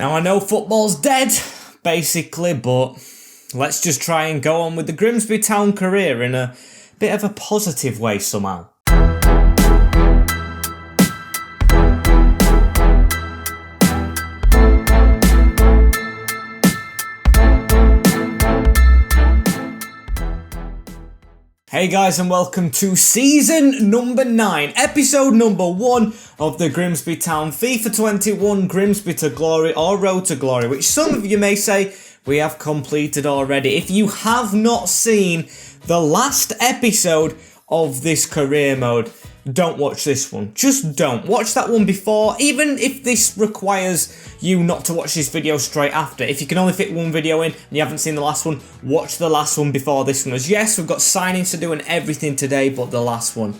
Now I know football's dead, basically, but let's just try and go on with the Grimsby Town career in a bit of a positive way somehow. Hey guys, and welcome to season number 9, episode number 1 of the Grimsby Town FIFA 21 Grimsby to Glory or Road to Glory, which some of you may say we have completed already. If you have not seen the last episode of this career mode, don't watch this one. Just don't. Watch that one before, even if this requires you not to watch this video straight after. If you can only fit one video in and you haven't seen the last one, watch the last one before this one. As yes, we've got signings to do and everything today, but the last one,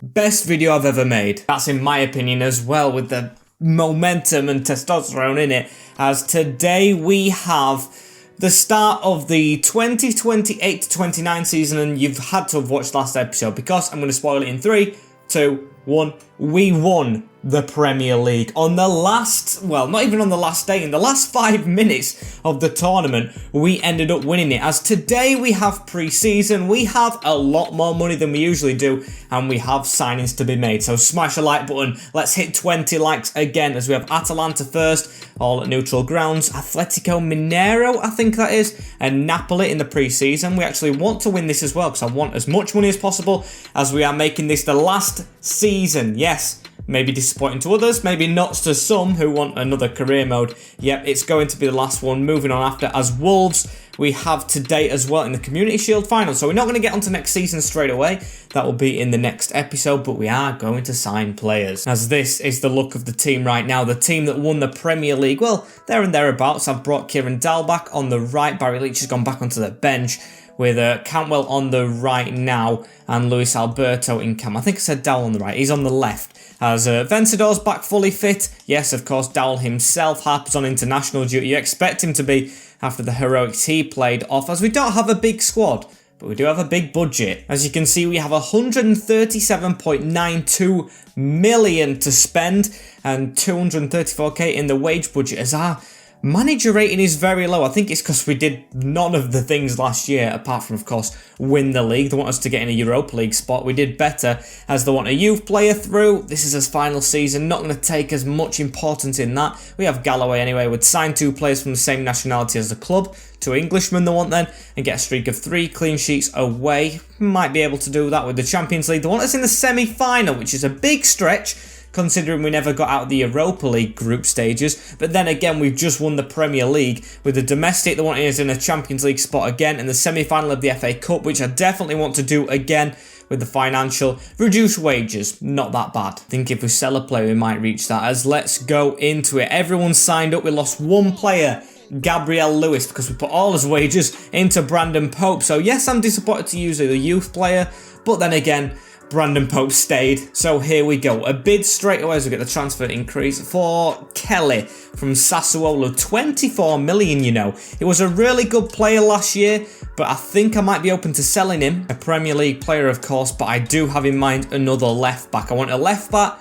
best video I've ever made. That's in my opinion as well, with the momentum and testosterone in it, as today we have the start of the 2028-29 season, and you've had to have watched last episode because I'm going to spoil it in 3, 2, 1. We won the Premier League on the last, well, not even on the last day, in the last 5 minutes of the tournament, we ended up winning it. As today we have pre-season, we have a lot more money than we usually do, and we have signings to be made. So smash a like button, let's hit 20 likes again, as we have Atalanta first, all at neutral grounds, Atletico Mineiro, I think that is, and Napoli in the pre-season. We actually want to win this as well, because I want as much money as possible, as we are making this the last season. Yes, maybe disappointing to others, maybe not to some who want another career mode. Yep, it's going to be the last one. Moving on after, as Wolves, we have today as well in the Community Shield final. So we're not going to get onto next season straight away. That will be in the next episode, but we are going to sign players. As this is the look of the team right now. The team that won the Premier League, well, there and thereabouts. I've brought Kieran Dal back on the right. Barry Leach has gone back onto the bench, with Cantwell on the right now and Luis Alberto in cam. I think I said Dowell on the right. He's on the left. As Vencedor's back fully fit. Yes, of course, Dowell himself. Harper's on international duty. You expect him to be after the heroics he played off, as we don't have a big squad, but we do have a big budget. As you can see, we have 137.92 million to spend and 234k in the wage budget, as our manager rating is very low. I think it's because we did none of the things last year, apart from, of course, win the league. They want us to get in a Europa League spot. We did better, as they want a youth player through. This is his final season. Not going to take as much importance in that. We have Galloway anyway. We'd sign 2 players from the same nationality as the club. 2 Englishmen they want then, and get a streak of 3 clean sheets away. Might be able to do that with the Champions League. They want us in the semi-final, which is a big stretch, considering we never got out of the Europa League group stages. But then again, we've just won the Premier League. With the domestic, they want us in a Champions League spot again, and the semi-final of the FA Cup, which I definitely want to do again with the financial. Reduce wages, not that bad. I think if we sell a player, we might reach that. As let's go into it. Everyone's signed up. We lost 1 player, Gabriel Lewis, because we put all his wages into Brandon Pope. So yes, I'm disappointed to use the youth player, but then again, Brandon Pope stayed, so here we go. A bid straight away as we get the transfer increase for Kelly from Sassuolo. 24 million, you know. He was a really good player last year, but I think I might be open to selling him. A Premier League player, of course, but I do have in mind another left back. I want a left back,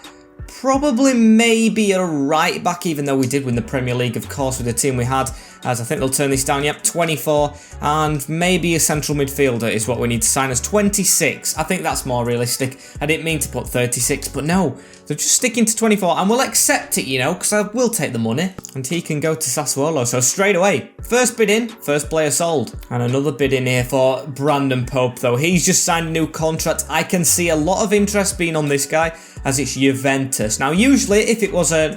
probably maybe a right back, even though we did win the Premier League, of course, with the team we had. As I think they'll turn this down. Yep, 24, and maybe a central midfielder is what we need to sign as 26. I think that's more realistic. I didn't mean to put 36, but no, they're just sticking to 24, and we'll accept it, you know, because I will take the money, and he can go to Sassuolo. So straight away, first bid in, first player sold. And another bid in here for Brandon Pope, though. He's just signed a new contract. I can see a lot of interest being on this guy, as it's Juventus. Now, usually, if it was a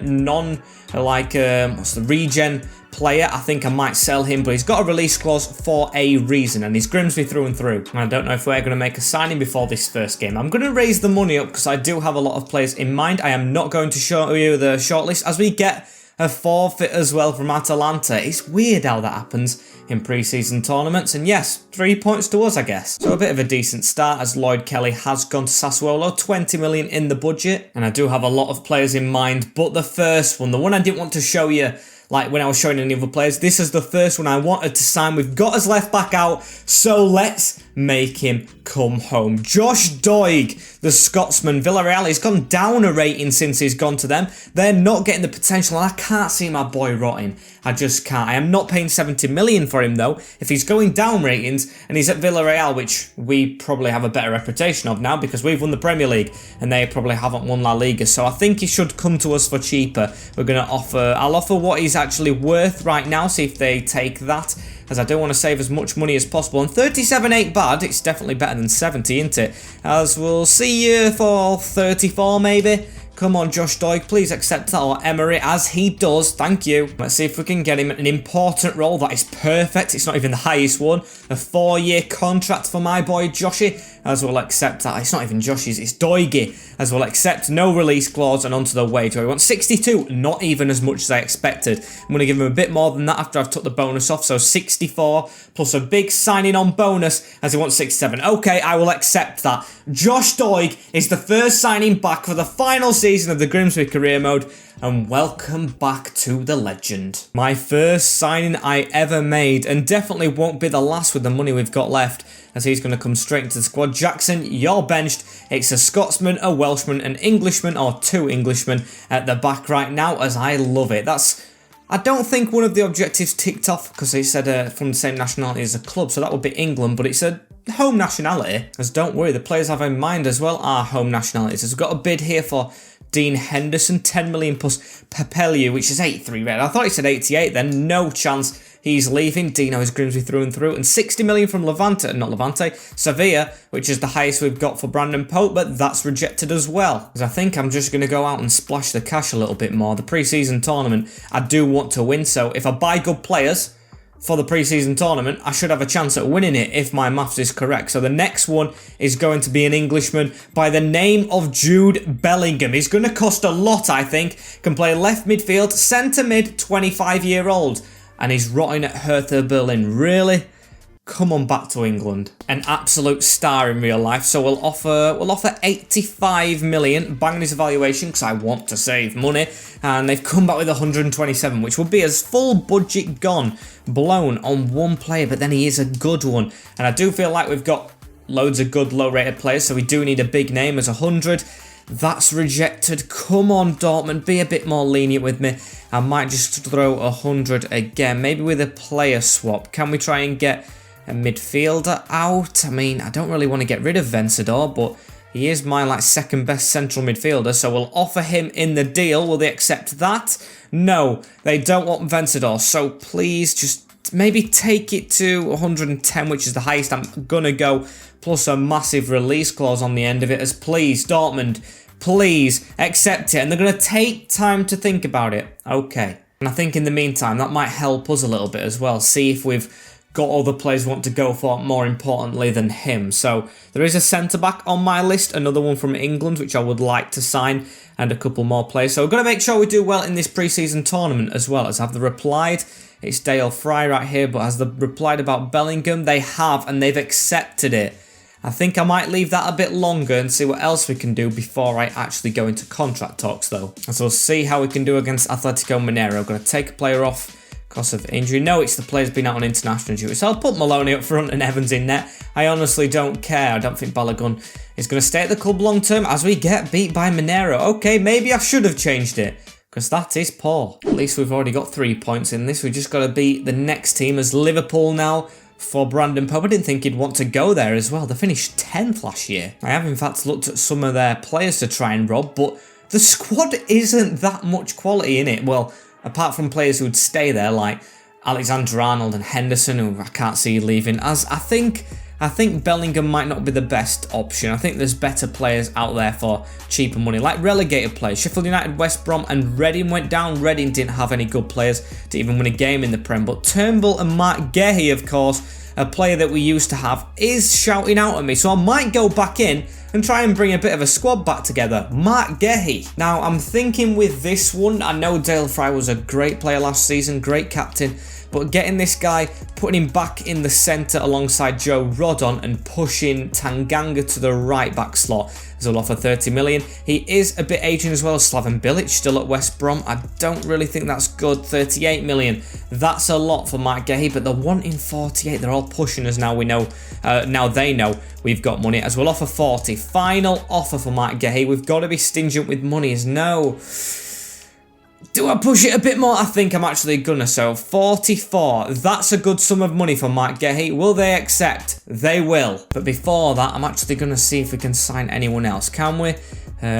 what's the regen player, I think I might sell him, but he's got a release clause for a reason, and he's Grimsby through and through. And I don't know if we're going to make a signing before this first game. I'm going to raise the money up because I do have a lot of players in mind. I am not going to show you the shortlist, as we get a forfeit as well from Atalanta. It's weird how that happens in pre-season tournaments, and yes, 3 points to us, I guess. So a bit of a decent start, as Lloyd Kelly has gone to Sassuolo. 20 million in the budget, and I do have a lot of players in mind, but the first one, the one I didn't want to show you like when I was showing any other players, this is the first one I wanted to sign. We've got his left back out, so let's make him come home. Josh Doig, the Scotsman. Villarreal, he's gone down a rating since he's gone to them. They're not getting the potential, and I can't see my boy rotting. I just can't. I am not paying 70 million for him though. If he's going down ratings and he's at Villarreal, which we probably have a better reputation of now because we've won the Premier League and they probably haven't won La Liga, so I think he should come to us for cheaper. I'll offer what he's actually worth right now, see if they take that, as I don't want to save as much money as possible. And 37 ain't bad, it's definitely better than 70, isn't it? As we'll see you for 34 maybe. Come on, Josh Doig, please accept that, or Emery, as he does, thank you. Let's see if we can get him an important role. That is perfect, it's not even the highest one. A 4-year contract for my boy Joshy, as we'll accept that. It's not even Joshy's, it's Doigy, as we'll accept no release clause and onto the wage. We want 62, not even as much as I expected. I'm going to give him a bit more than that after I've took the bonus off, so 64 plus a big signing on bonus as he wants 67. Okay, I will accept that. Josh Doig is the first signing back for the final season of the Grimsby career mode, and welcome back to the legend. My first signing I ever made, and definitely won't be the last with the money we've got left, as he's going to come straight into the squad. Jackson, you're benched. It's a Scotsman, a Welshman, an Englishman, or 2 Englishmen at the back right now, as I love it. I don't think one of the objectives ticked off because they said from the same nationality as a club, so that would be England, but it's a home nationality. As don't worry, the players I have in mind as well are home nationalities. As we've got a bid here for Dean Henderson, 10 million plus Papeliu, which is 83 red. I thought he said 88 then, no chance. He's leaving. Dino is Grimsby through and through. And 60 million from Sevilla, which is the highest we've got for Brandon Pope, but that's rejected as well. Because I think I'm just going to go out and splash the cash a little bit more. The pre-season tournament, I do want to win, so if I buy good players for the pre-season tournament, I should have a chance at winning it if my maths is correct. So the next one is going to be an Englishman by the name of Jude Bellingham. He's going to cost a lot, I think. Can play left midfield, centre mid, 25-year-old. And he's rotting at Hertha Berlin. Really? Come on back to England. An absolute star in real life. So we'll offer 85 million, bang his evaluation because I want to save money. And they've come back with 127, which would be his full budget gone, blown on one player, but then he is a good one. And I do feel like we've got loads of good low-rated players, so we do need a big name as 100. That's rejected. Come on, Dortmund, be a bit more lenient with me. I might just throw 100 again, maybe with a player swap. Can we try and get a midfielder out? I mean, I don't really want to get rid of Vencedor, but he is my second best central midfielder, so we'll offer him in the deal. Will they accept that? No, they don't want Vencedor, so please just maybe take it to 110, which is the highest I'm gonna go, plus a massive release clause on the end of it, as please, Dortmund, please accept it. And they're going to take time to think about it. Okay. And I think in the meantime, that might help us a little bit as well. See if we've got all the players we want to go for more importantly than him. So there is a centre-back on my list, another one from England, which I would like to sign, and a couple more players. So we're going to make sure we do well in this pre-season tournament as well. As have they replied? It's Dale Fry right here, but has they replied about Bellingham? They have, and they've accepted it. I think I might leave that a bit longer and see what else we can do before I actually go into contract talks though. And so we'll see how we can do against Atletico Mineiro. Going to take a player off because of injury. No, it's the player's been out on international duty. So I'll put Maloney up front and Evans in net. I honestly don't care. I don't think Balogun is going to stay at the club long term as we get beat by Mineiro. Okay, maybe I should have changed it, because that is poor. At least we've already got 3 points in this. We've just got to beat the next team as Liverpool now for Brandon Pope. I didn't think he'd want to go there as well. They finished 10th last year. I have in fact looked at some of their players to try and rob, but the squad isn't that much quality in it. Well, apart from players who would stay there like Alexander-Arnold and Henderson, who I can't see leaving, as I think Bellingham might not be the best option. I think there's better players out there for cheaper money, like relegated players. Sheffield United, West Brom and Reading went down. Reading didn't have any good players to even win a game in the Prem, but Turnbull and Mark Gahey, of course, a player that we used to have, is shouting out at me. So I might go back in and try and bring a bit of a squad back together. Mark Gahey. Now, I'm thinking with this one, I know Dale Fry was a great player last season, great captain, but getting this guy, putting him back in the centre alongside Joe Rodon and pushing Tanganga to the right back slot. as we'll offer 30 million. He is a bit aging as well. Slaven Bilic still at West Brom. I don't really think that's good. 38 million. That's a lot for Matt Gahey, but they're wanting 48. They're all pushing us now. We know, now they know we've got money, as we'll offer 40. Final offer for Matt Gahey. We've got to be stingent with money, as no. Do I push it a bit more? I think I'm actually gonna. So 44, that's a good sum of money for Matt Gahey. Will they accept? They will. But before that, I'm actually gonna see if we can sign anyone else. Can we?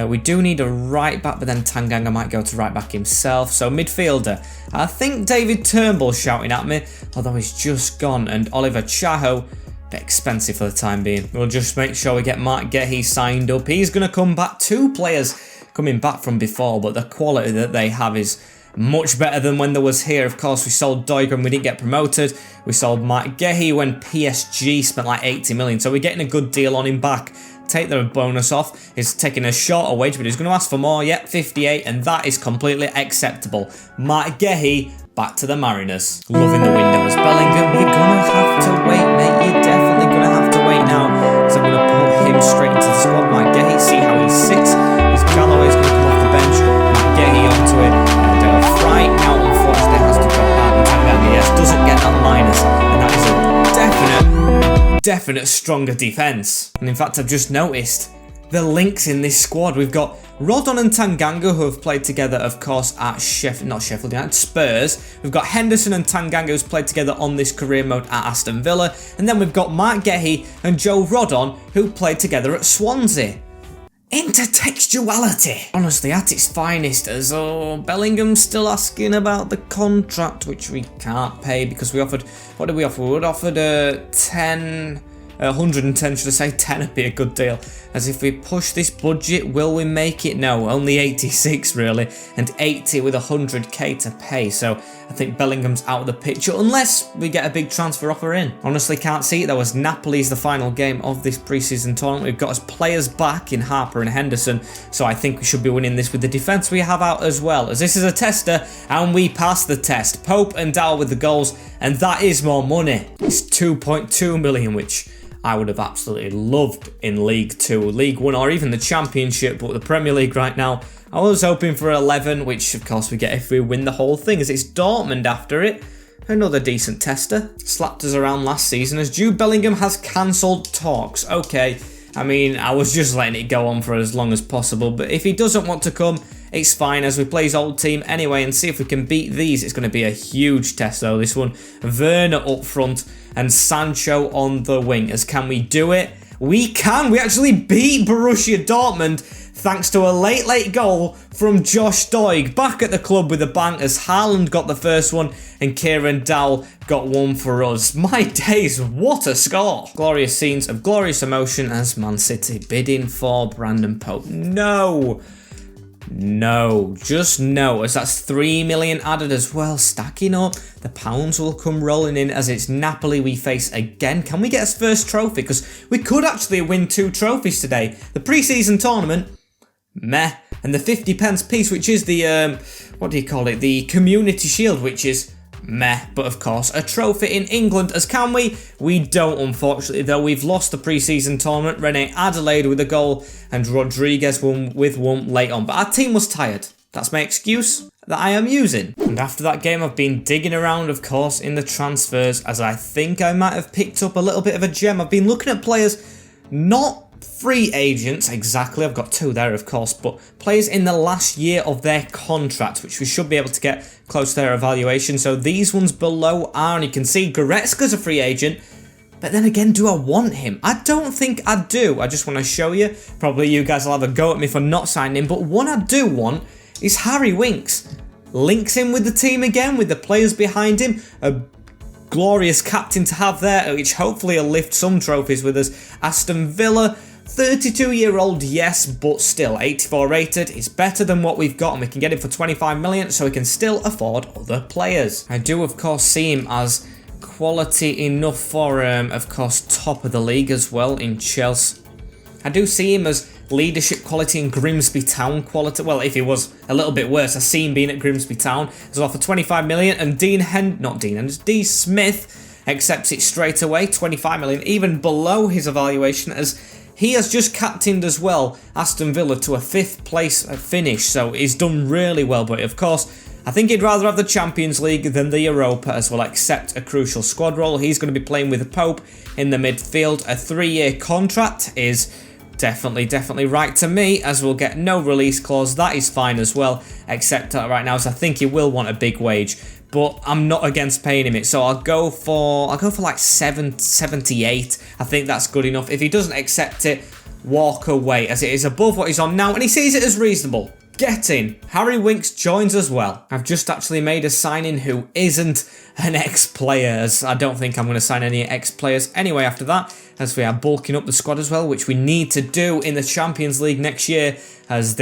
We do need a right back, but then Tanganga might go to right back himself. So midfielder, I think David Turnbull's shouting at me, although he's just gone. And Oliver Chaho, bit expensive for the time being. We'll just make sure we get Matt Gahey signed up. He's gonna come back. 2 players coming back from before, but the quality that they have is much better than when there was here. Of course, we sold Doig when we didn't get promoted. We sold Matt Gahey when PSG spent like 80 million, so we're getting a good deal on him back. Take the bonus off. He's taking a shorter wage, but he's going to ask for more. Yep, 58, and that is completely acceptable. Matt Gahey back to the Mariners. Loving the windows. Bellingham, you're going to have to wait, mate. You're definitely going to have to wait now. So I'm going to put him straight into the squad. Matt Gahey, see how he sits. Galloway's going to come off the bench. Matt Gahey onto it. And Fry now, unfortunately, has to drop out. And Tanganga, yes, doesn't get that minus. And that is a definite stronger defence. And in fact, I've just noticed the links in this squad. We've got Rodon and Tanganga, who have played together, of course, at Sheffield United, Spurs. We've got Henderson and Tanganga, who's played together on this career mode at Aston Villa. And then we've got Matt Gahey and Joe Rodon, who played together at Swansea. Intertextuality, honestly, at its finest, as Bellingham's still asking about the contract, which we can't pay because we offered, what did we offer? We offered 110, should I say? 10 would be a good deal. As if we push this budget, will we make it? No, only 86 really, and 80 with 100k to pay. So I think Bellingham's out of the picture unless we get a big transfer offer in. Honestly, can't see it though, as Napoli's the final game of this pre-season tournament. We've got us players back in Harper and Henderson, so I think we should be winning this with the defence we have out as well, as this is a tester and we passed the test. Pope and Dow with the goals, and that is more money. It's 2.2 million, which I would have absolutely loved in League 2, League 1, or even the Championship, but the Premier League right now, I was hoping for 11, which of course we get if we win the whole thing, as it's Dortmund after it. Another decent tester. Slapped us around last season, as Jude Bellingham has cancelled talks. Okay, I mean, I was just letting it go on for as long as possible, but if he doesn't want to come, it's fine, as we play his old team anyway and see if we can beat these. It's going to be a huge test though, this one. Werner up front and Sancho on the wing. As can we do it? We can! We actually beat Borussia Dortmund thanks to a late goal from Josh Doig. Back at the club with a bang, as Haaland got the first one and Kieran Dowell got one for us. My days, what a score! Glorious scenes of glorious emotion as Man City bidding for Brandon Pope. No! No, just no, as that's 3 million added as well, stacking up. The pounds will come rolling in, as it's Napoli we face again. Can we get us first trophy? Because we could actually win 2 trophies today. The pre-season tournament, meh, and the 50 pence piece, which is the, what do you call it, the Community Shield, which is meh, but of course a trophy in England. As can we? We don't, unfortunately, though. We've lost the pre-season tournament. Rene Adelaide with a goal and Rodriguez with one late on, but our team was tired. That's my excuse that I am using. And after that game, I've been digging around, of course, in the transfers, as I think I might have picked up a little bit of a gem. I've been looking at players, not free agents exactly, I've got 2 there of course, but players in the last year of their contract, which we should be able to get close to their evaluation. So these ones below are, and you can see Goretzka's a free agent, but then again, do I want him? I don't think I do. I just want to show you. Probably you guys will have a go at me for not signing him, but one I do want is Harry Winks. Links in with the team again, with the players behind him. A glorious captain to have there, which hopefully will lift some trophies with us. Aston Villa, 32-year-old, yes, but still 84 rated. It's better than what we've got, and we can get him for 25 million, so we can still afford other players. I do, of course, see him as quality enough for, of course, top of the league as well in Chelsea. I do see him as leadership quality in Grimsby Town quality. Well, if he was a little bit worse, I see him being at Grimsby Town as well for 25 million, and D. Smith accepts it straight away, 25 million, even below his evaluation, as he has just captained as well Aston Villa to a 5th place finish, so he's done really well. But of course, I think he'd rather have the Champions League than the Europa, as will accept a crucial squad role. He's going to be playing with Pope in the midfield. A 3-year contract is definitely right to me, as we'll get no release clause. That is fine as well, except right now, as I think he will want a big wage. But I'm not against paying him it, so I'll go for like 78. I think that's good enough. If he doesn't accept it, walk away, as it is above what he's on now, and he sees it as reasonable. Get in. Harry Winks joins as well. I've just actually made a signing who isn't an ex-player, as I don't think I'm going to sign any ex-players anyway after that, as we are bulking up the squad as well, which we need to do in the Champions League next year, as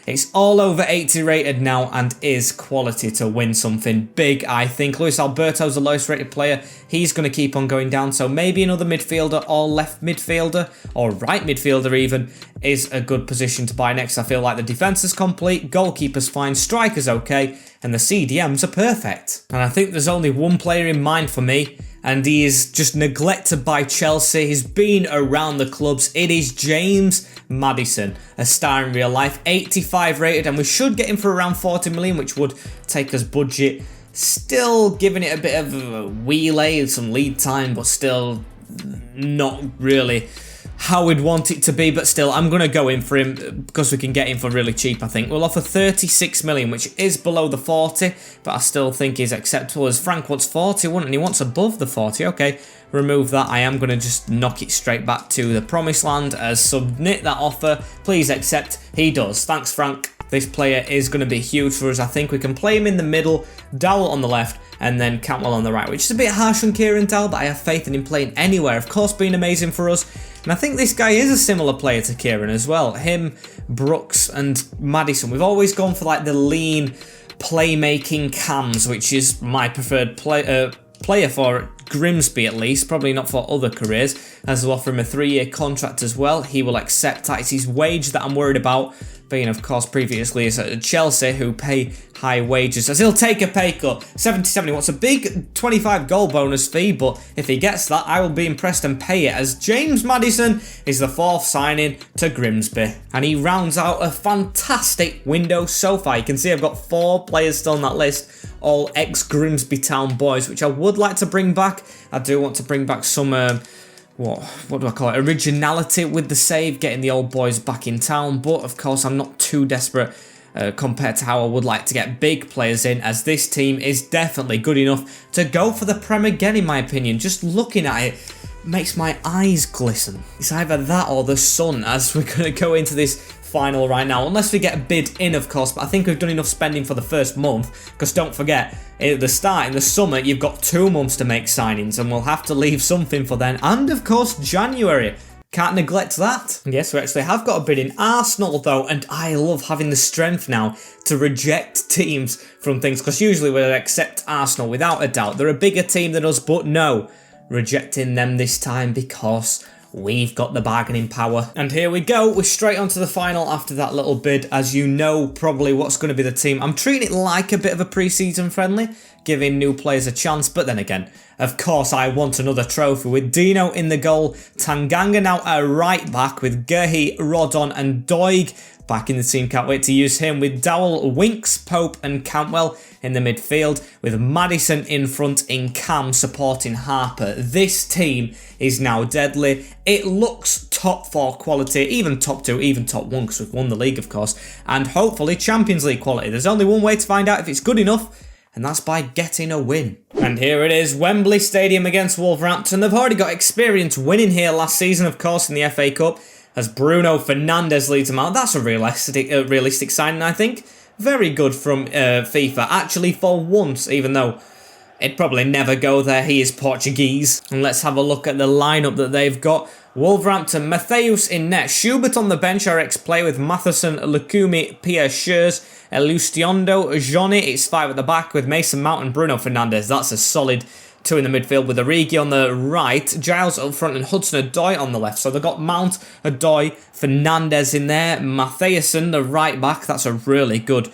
it's all over 80 rated now and is quality to win something big, I think. Luis Alberto's the lowest rated player. He's going to keep on going down, so maybe another midfielder or left midfielder or right midfielder even is a good position to buy next. I feel like the defence is complete, goalkeeper's fine, striker's okay, and the CDMs are perfect. And I think there's only one player in mind for me, and he is just neglected by Chelsea. He's been around the clubs. It is James Maddison, a star in real life, 85 rated, and we should get him for around 40 million, which would take us budget. Still giving it a bit of a wheelay, some lead time, but still not really how we'd want it to be. But still, I'm going to go in for him because we can get him for really cheap, I think. We'll offer 36 million, which is below the 40, but I still think is acceptable, as Frank wants 41 and he wants above the 40. Okay, remove that. I am going to just knock it straight back to the promised land, as submit that offer. Please accept. He does. Thanks, Frank. This player is going to be huge for us. I think we can play him in the middle, Dowell on the left, and then Cantwell on the right, which is a bit harsh on Kieran Dowell, but I have faith in him playing anywhere. Of course, being amazing for us. And I think this guy is a similar player to Kieran as well. Him, Brooks, and Maddison. We've always gone for like the lean playmaking cams, which is my preferred player for Grimsby, at least, probably not for other careers, as we'll offer him a 3-year contract as well. He will accept that. It's his wage that I'm worried about, being of course previously is at Chelsea, who pay high wages, as he'll take a pay cut. 77, he wants a big 25 goal bonus fee, but if he gets that, I will be impressed and pay it, as James Maddison is the 4th signing to Grimsby, and he rounds out a fantastic window so far. You can see I've got 4 players still on that list, all ex-Grimsby Town boys, which I would like to bring back. I do want to bring back some what do I call it, originality with the save, getting the old boys back in town, but of course I'm not too desperate compared to how I would like to get big players in, as this team is definitely good enough to go for the Prem again, in my opinion. Just looking at it makes my eyes glisten. It's either that or the sun, as we're going to go into this final right now, unless we get a bid in, of course. But I think we've done enough spending for the first month, because don't forget, at the start, in the summer, you've got 2 months to make signings, and we'll have to leave something for then, and of course January. Can't neglect that. Yes, we actually have got a bid in. Arsenal though, and I love having the strength now to reject teams from things, because usually we'll accept Arsenal without a doubt. They're a bigger team than us, but no, rejecting them this time because we've got the bargaining power. And here we go, we're straight onto the final after that little bid. As you know probably what's going to be the team. I'm treating it like a bit of a pre-season friendly, giving new players a chance, but then again, of course I want another trophy, with Dino in the goal, Tanganga now a right back, with Gehi, Rodon and Doig back in the team. Can't wait to use him, with Dowell, Winks, Pope and Cantwell in the midfield, with Maddison in front in cam supporting Harper. This team is now deadly. It looks top 4 quality, even top 2, even top 1, because we've won the league of course, and hopefully Champions League quality. There's only one way to find out if it's good enough, and that's by getting a win. And here it is, Wembley Stadium against Wolverhampton. They've already got experience winning here last season, of course, in the FA Cup, as Bruno Fernandes leads them out. That's a realistic signing, I think. Very good from FIFA, actually, for once, even though it'd probably never go there. He is Portuguese. And let's have a look at the lineup that they've got. Wolverhampton, Mattheus in net, Schubert on the bench, our ex-player, with Matheson, Lukumi, Pierre Schurz, Elustiondo, Johnny. It's 5 at the back with Mason Mount and Bruno Fernandes. That's a solid 2 in the midfield, with Origi on the right, Giles up front and Hudson-Odoi on the left. So they've got Mount, Odoi, Fernandes in there, Matthewson, the right back. That's a really good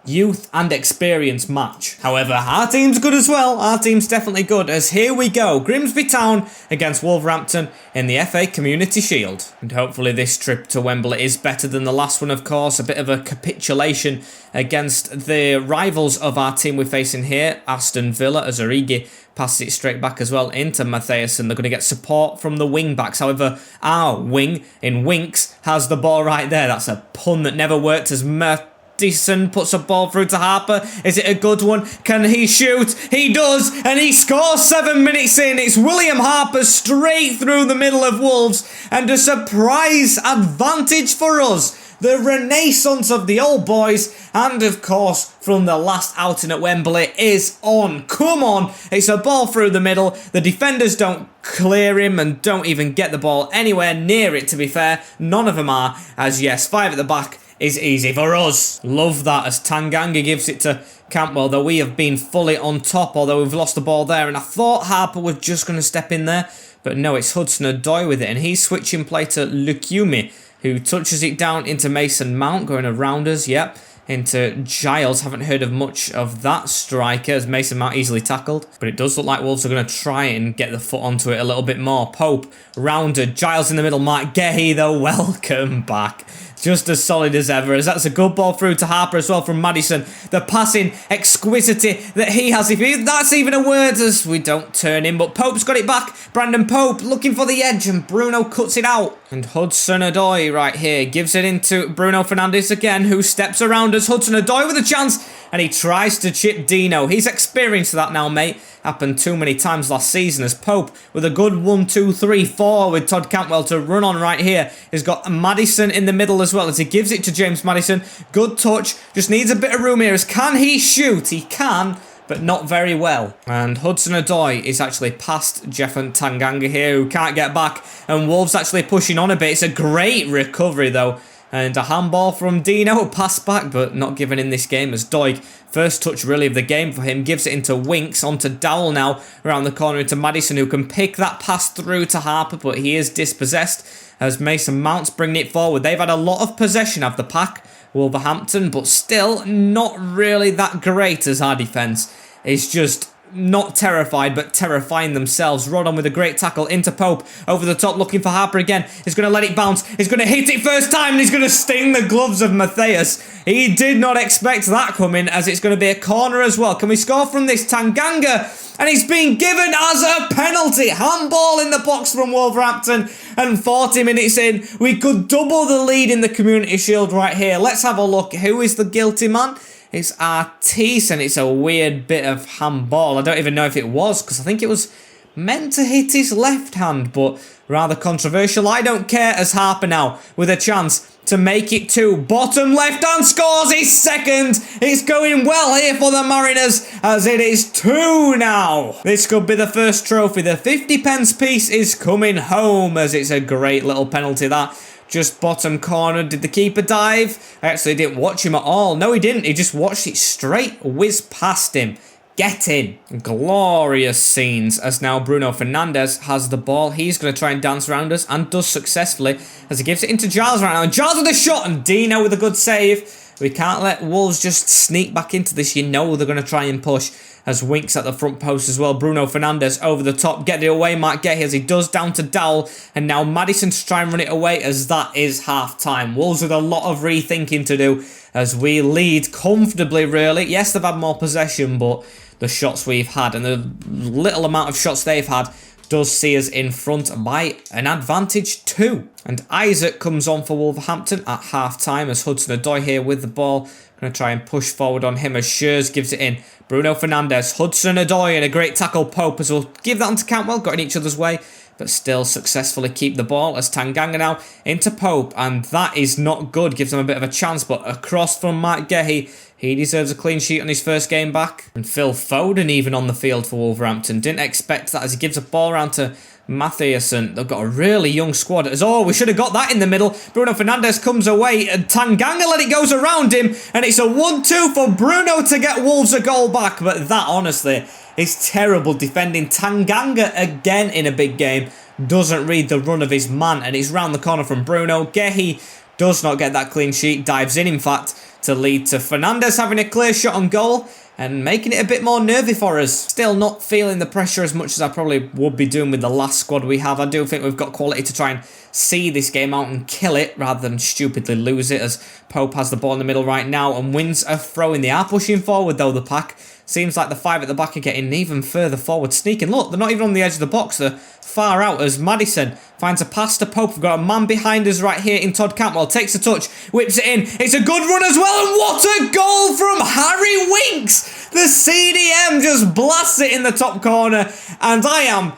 youth and experience match. However, our team's good as well. Our team's definitely good, as here we go. Grimsby Town against Wolverhampton in the FA Community Shield. And hopefully this trip to Wembley is better than the last one, of course. A bit of a capitulation against the rivals of our team we're facing here. Aston Villa, as Origi passes it straight back as well into Mathiasson. They're going to get support from the wing backs. However, our wing in Winks has the ball right there. That's a pun that never worked, as Madison puts a ball through to Harper. Is it a good one? Can he shoot? He does, and he scores 7 minutes in. It's William Harper straight through the middle of Wolves, and a surprise advantage for us. The renaissance of the old boys, and of course from the last outing at Wembley, is on. Come on, it's a ball through the middle. The defenders don't clear him and don't even get the ball anywhere near it, to be fair. None of them are, as yes, 5 at the back is easy for us. Love that, as Tanganga gives it to Campbell, though we have been fully on top, although we've lost the ball there, and I thought Harper was just going to step in there, but no, it's Hudson-Odoi with it, and he's switching play to Lukumi, who touches it down into Mason Mount, going around us, yep, into Giles. Haven't heard of much of that striker, as Mason Mount easily tackled, but it does look like Wolves are going to try and get the foot onto it a little bit more. Pope, rounded, Giles in the middle, Mark Gehi though, welcome back. Just as solid as ever, as that's a good ball through to Harper as well from Madison. The passing exquisity that he has, if that's even a word, as we don't turn in, but Pope's got it back. Brandon Pope looking for the edge, and Bruno cuts it out. And Hudson-Odoi right here gives it into Bruno Fernandes again, who steps around us. Hudson-Odoi with a chance, and he tries to chip Dino. He's experienced that now, mate. Happened too many times last season, as Pope with a good 1-2-3-4 with Todd Cantwell to run on right here. He's got Madison in the middle as well, as he gives it to James Madison. Good touch, just needs a bit of room here. As can he shoot? He can, but not very well. And Hudson-Odoi is actually past Jeff and Tanganga here, who can't get back, and Wolves actually pushing on a bit. It's a great recovery though, and a handball from Dino, pass back, but not given in this game, as Doig, first touch really of the game for him, gives it into Winks, onto Dowell now, around the corner into Madison, who can pick that pass through to Harper, but he is dispossessed, as Mason Mount's bringing it forward. They've had a lot of possession of the pack, Wolverhampton, but still not really that great, as our defence is just not terrified, but terrifying themselves. Rodon with a great tackle into Pope, over the top looking for Harper again. He's going to let it bounce, he's going to hit it first time, and he's going to sting the gloves of Matthias. He did not expect that coming, as it's going to be a corner as well. Can we score from this? Tanganga, and he's been given as a penalty. Handball in the box from Wolverhampton, and 40 minutes in, we could double the lead in the Community Shield right here. Let's have a look. Who is the guilty man? It's Artis, and it's a weird bit of handball. I don't even know if it was, because I think it was meant to hit his left hand, but rather controversial. I don't care, as Harper now with a chance to make it 2. Bottom left hand scores his second. It's going well here for the Mariners, as it is 2 now. This could be the first trophy. The 50 pence piece is coming home, as it's a great little penalty that. Just bottom corner. Did the keeper dive? I actually didn't watch him at all. No, he didn't. He just watched it straight whiz past him. Get in. Glorious scenes, as now Bruno Fernandes has the ball. He's going to try and dance around us, and does successfully, as he gives it into Giles right now. And Giles with a shot, and Dino with a good save. We can't let Wolves just sneak back into this. You know they're going to try and push, as Winks at the front post as well. Bruno Fernandes over the top. Get it away, Mark Gehi, as he does, down to Dowell. And now Madison to try and run it away, as that is half-time. Wolves with a lot of rethinking to do, as we lead comfortably, really. Yes, they've had more possession, but the shots we've had and the little amount of shots they've had does see us in front by an advantage 2. And Isaac comes on for Wolverhampton at half-time, as Hudson-Odoi here with the ball. Going to try and push forward on him, as Schurz gives it in. Bruno Fernandes, Hudson-Odoi, and a great tackle. Pope, as we'll give that onto Cantwell. Got in each other's way, but still successfully keep the ball, as Tanganga now into Pope, and that is not good. Gives him a bit of a chance, but across from Mark Gehi. He deserves a clean sheet on his first game back. And Phil Foden even on the field for Wolverhampton. Didn't expect that, as he gives a ball around to Mathiasson. They've got a really young squad. We should have got that in the middle. Bruno Fernandes comes away, and Tanganga let it goes around him, and it's a 1-2 for Bruno to get Wolves a goal back. But that, honestly, is terrible defending. Tanganga again in a big game doesn't read the run of his man, and it's round the corner from Bruno. Gehi does not get that clean sheet, dives in fact, to lead to Fernandes having a clear shot on goal and making it a bit more nervy for us. Still not feeling the pressure as much as I probably would be doing with the last squad we have. I do think we've got quality to try and see this game out and kill it rather than stupidly lose it, as Pope has the ball in the middle right now and wins a throw in. They are pushing forward though, the pack. Seems like the 5 at the back are getting even further forward, sneaking. Look, they're not even on the edge of the box, they're far out as Maddison finds a pass to Pope. We've got a man behind us right here in Todd Cantwell, takes a touch, whips it in. It's a good run as well, and what a goal from Harry Winks! The CDM just blasts it in the top corner, and I am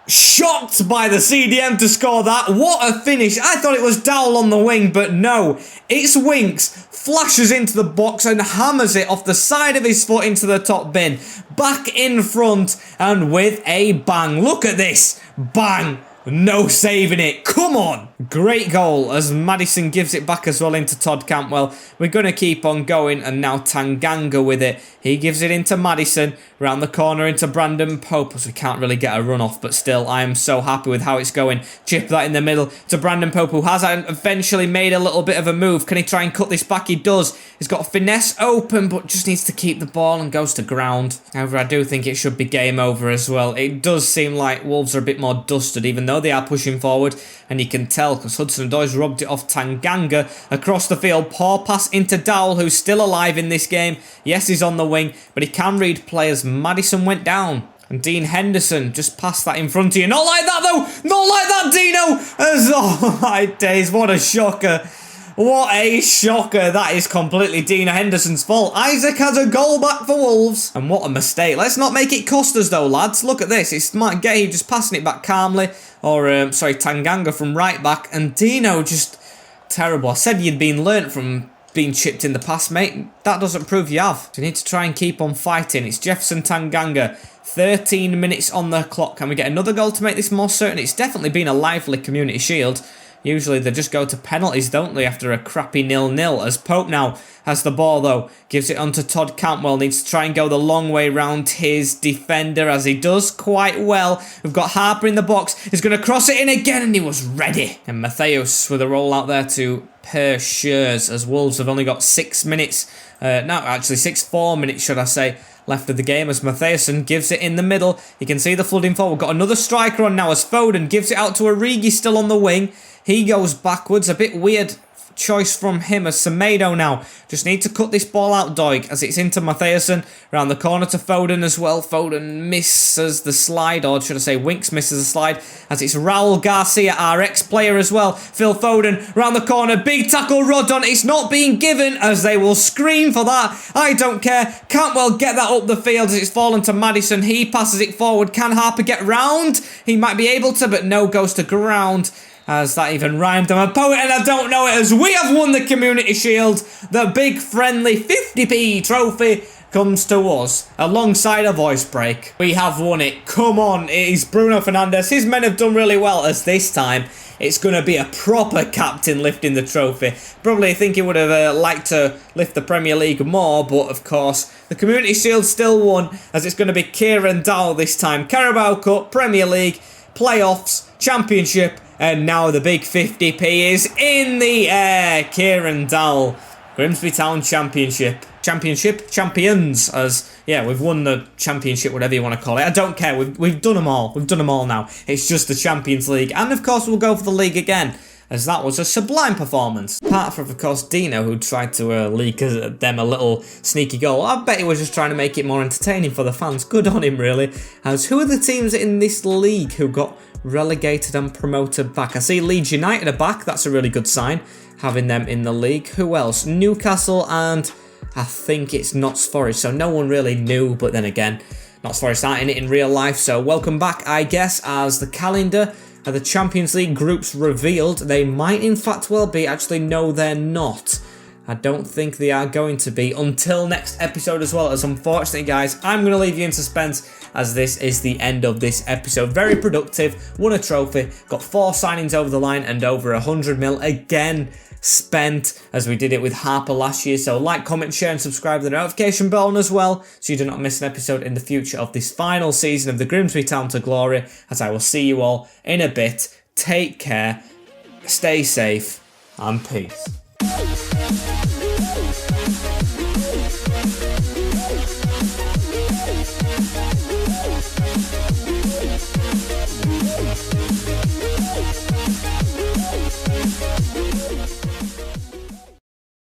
shocked by the CDM to score that. What a finish. I thought it was Dowell on the wing, but no, it's Winks. Flashes into the box and hammers it off the side of his foot into the top bin. Back in front and with a bang. Look at this. Bang. No saving it. Come on. Great goal as Maddison gives it back as well into Todd Cantwell. We're going to keep on going, and now Tanganga with it. He gives it into Maddison. Round the corner into Brandon Pope, as we can't really get a run off, but still I am so happy with how it's going. Chip that in the middle to Brandon Pope, who has eventually made a little bit of a move. Can he try and cut this back? He does. He's got finesse open, but just needs to keep the ball and goes to ground. However, I do think it should be game over as well. It does seem like Wolves are a bit more dusted, even though they are pushing forward, and you can tell because Hudson Doig rubbed it off Tanganga across the field. Poor pass into Dowell, who's still alive in this game. Yes, he's on the wing, but he can read players. Maddison went down, and Dean Henderson just passed that in front of you. Not like that though, not like that, Dino. Oh my days, what a shocker. What a shocker. That is completely Dean Henderson's fault. Isaac has a goal back for Wolves. And what a mistake. Let's not make it cost us though, lads. Look at this. It's Matt Gay just passing it back calmly. Or, sorry, Tanganga from right back. And Dino just terrible. I said you'd been learnt from being chipped in the past, mate. That doesn't prove you have. So you need to try and keep on fighting. It's Jefferson Tanganga. 13 minutes on the clock. Can we get another goal to make this more certain? It's definitely been a lively Community Shield. Usually they just go to penalties, don't they, after a crappy 0-0. As Pope now has the ball, though. Gives it onto Todd Cantwell. Needs to try and go the long way round his defender, as he does quite well. We've got Harper in the box. He's going to cross it in again, and he was ready. And Mattheus with a roll out there to Pershers, as Wolves have only got 6 minutes. No, actually 4 minutes, should I say, left of the game, as Matthewson gives it in the middle. You can see the flooding forward. We've got another striker on now as Foden gives it out to Origi, still on the wing. He goes backwards. A bit weird choice from him as Semedo now. Just need to cut this ball out, Doig, as it's into Matthewson. Round the corner to Foden as well. Foden misses the slide, or should I say Winks misses the slide, as it's Raul Garcia, our ex-player as well. Phil Foden round the corner. Big tackle, Rodon. It's not being given, as they will scream for that. I don't care. Cantwell get that up the field as it's fallen to Maddison. He passes it forward. Can Harper get round? He might be able to, but no, goes to ground. As that even rhymed. I'm a poet and I don't know it, as we have won the Community Shield. The big friendly 50p trophy comes to us alongside a voice break. We have won it. Come on, it is Bruno Fernandes. His men have done really well, as this time it's going to be a proper captain lifting the trophy. Probably think he would have liked to lift the Premier League more, but of course the Community Shield still won, as it's going to be Kieran Dowell this time. Carabao Cup, Premier League, playoffs, Championship, and now the big 50p is in the air. Kieran Dowell, Grimsby Town Championship. Champions, as, yeah, we've won the championship, whatever you want to call it. I don't care, we've done them all. We've done them all now. It's just the Champions League. And of course we'll go for the league again, as that was a sublime performance. Apart from, of course, Dino, who tried to leak them a little sneaky goal. I bet he was just trying to make it more entertaining for the fans. Good on him, really. As who are the teams in this league who got relegated and promoted back? I see Leeds United are back. That's a really good sign, having them in the league. Who else? Newcastle, and I think it's Notts Forest. So no one really knew, but then again, Notts Forest aren't in it in real life. So welcome back, I guess, as the calendar of the Champions League groups revealed. They might in fact well be. Actually, no, they're not. I don't think they are going to be until next episode as well, as unfortunately, guys, I'm going to leave you in suspense, as this is the end of this episode. Very productive, won a trophy, got 4 signings over the line, and over 100 mil again spent, as we did it with Harper last year. So like, comment, share and subscribe to the notification bell on as well, so you do not miss an episode in the future of this final season of the Grimsby Town to Glory, as I will see you all in a bit. Take care, stay safe, and peace.